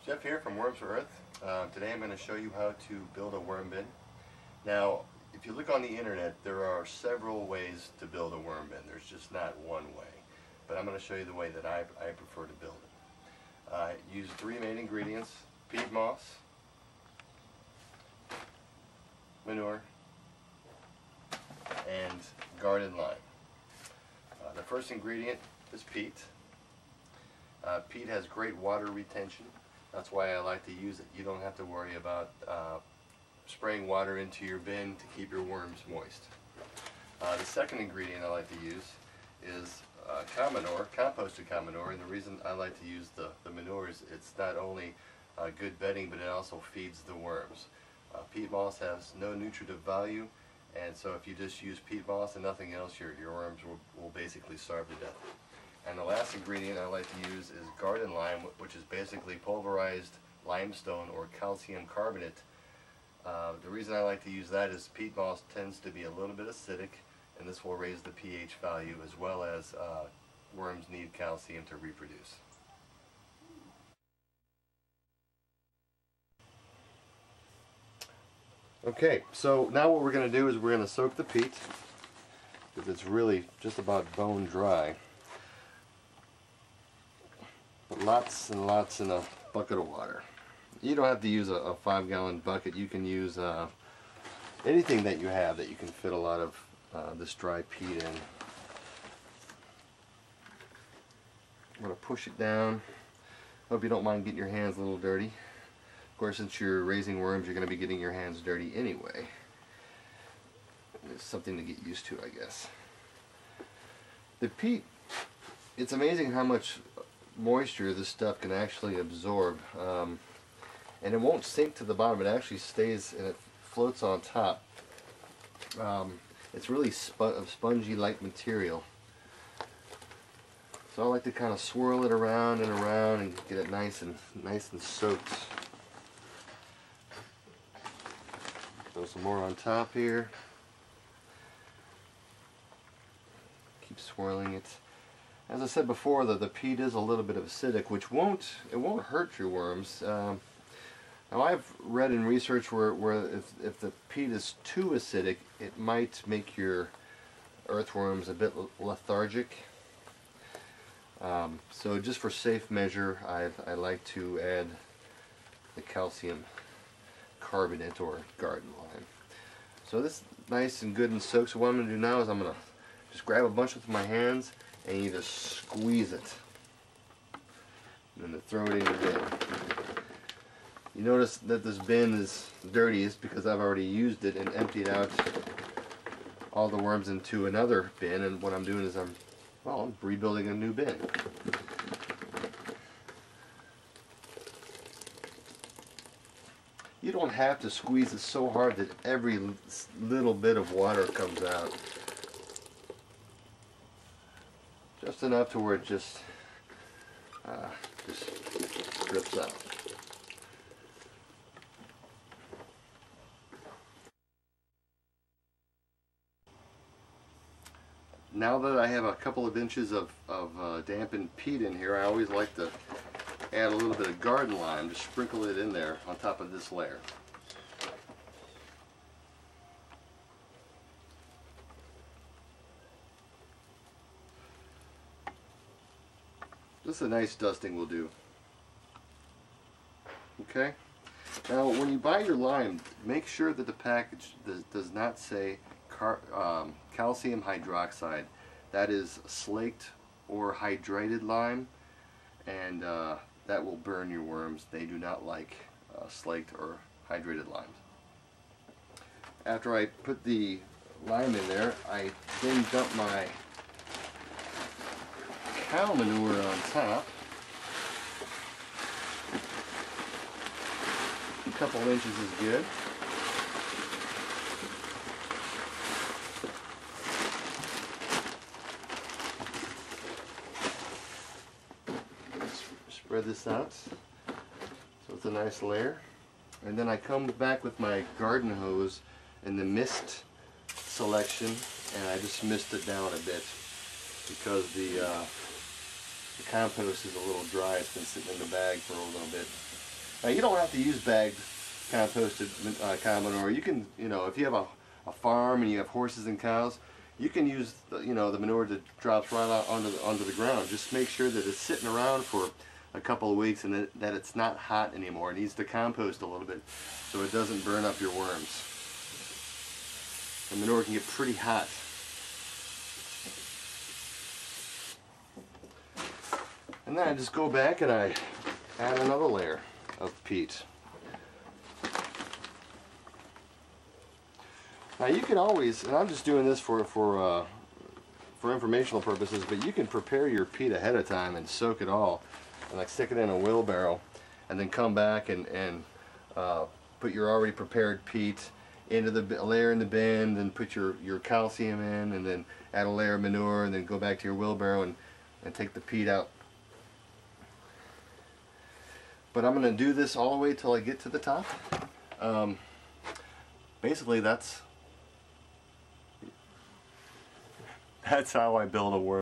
Jeff here from Worms for Earth. Today I'm going to show you how to build a worm bin. Now, if you look on the internet, there are several ways to build a worm bin. There's just not one way. But I'm going to show you the way that I prefer to build it. Use three main ingredients: peat moss, manure, and garden lime. The first ingredient is peat. Peat has great water retention. That's why I like to use it. You don't have to worry about spraying water into your bin to keep your worms moist. The second ingredient I like to use is cow manure, composted cow manure, and the reason I like to use the manure is it's not only good bedding, but it also feeds the worms. Peat moss has no nutritive value, and so if you just use peat moss and nothing else, your worms will basically starve to death. And the last ingredient I like to use is garden lime, which is basically pulverized limestone or calcium carbonate. The reason I like to use that is peat moss tends to be a little bit acidic, and this will raise the pH value, as well as worms need calcium to reproduce. Okay, so now what we're going to do is we're going to soak the peat, because it's really just about bone dry. Put lots and lots in a bucket of water. You don't have to use a 5-gallon bucket. You can use anything that you have that you can fit a lot of this dry peat in. I'm going to push it down. Hope you don't mind getting your hands a little dirty. Of course, since you're raising worms, you're going to be getting your hands dirty anyway. It's something to get used to, I guess. The peat, it's amazing how much moisture this stuff can actually absorb, and it won't sink to the bottom. It actually stays and it floats on top. It's really spongy like material, so I like to kind of swirl it around and get it nice and soaked. Throw some more on top here. Keep swirling it. As I said before, the peat is a little bit acidic, which won't hurt your worms. Now I've read in research where if the peat is too acidic, it might make your earthworms a bit lethargic. So just for safe measure, I like to add the calcium carbonate or garden lime. So this is nice and good and soaked. So what I'm going to do now is I'm going to just grab a bunch with my hands and you just squeeze it, and then throw it in your bin. You notice that this bin is dirty is because I've already used it and emptied out all the worms into another bin, and what I'm doing is I'm rebuilding a new bin. You don't have to squeeze it so hard that every little bit of water comes out. Just enough to where it just drips out. Now that I have a couple of inches of dampened peat in here, I always like to add a little bit of garden lime, just sprinkle it in there on top of this layer. Just a nice dusting will do. Okay? Now when you buy your lime, make sure that the package does not say calcium hydroxide. That is slaked or hydrated lime, and that will burn your worms. They do not like slaked or hydrated limes. After I put the lime in there, I then dump my cow manure on top. A couple inches is good. Spread this out so it's a nice layer, and then I come back with my garden hose and the mist selection, and I just mist it down a bit because the compost is a little dry. It's been sitting in the bag for a little bit. Now you don't have to use bagged composted cow manure. You can, if you have a farm and you have horses and cows, you can use the manure that drops right out onto the ground. Just make sure that it's sitting around for a couple of weeks and that it's not hot anymore. It needs to compost a little bit so it doesn't burn up your worms. The manure can get pretty hot. And then I just go back and I add another layer of peat. Now you can always, and I'm just doing this for informational purposes, but you can prepare your peat ahead of time and soak it all, and like stick it in a wheelbarrow, and then come back and put your already prepared peat into the layer in the bin, then put your calcium in, and then add a layer of manure, and then go back to your wheelbarrow and take the peat out. But I'm going to do this all the way till I get to the top. Basically, that's how I build a worm.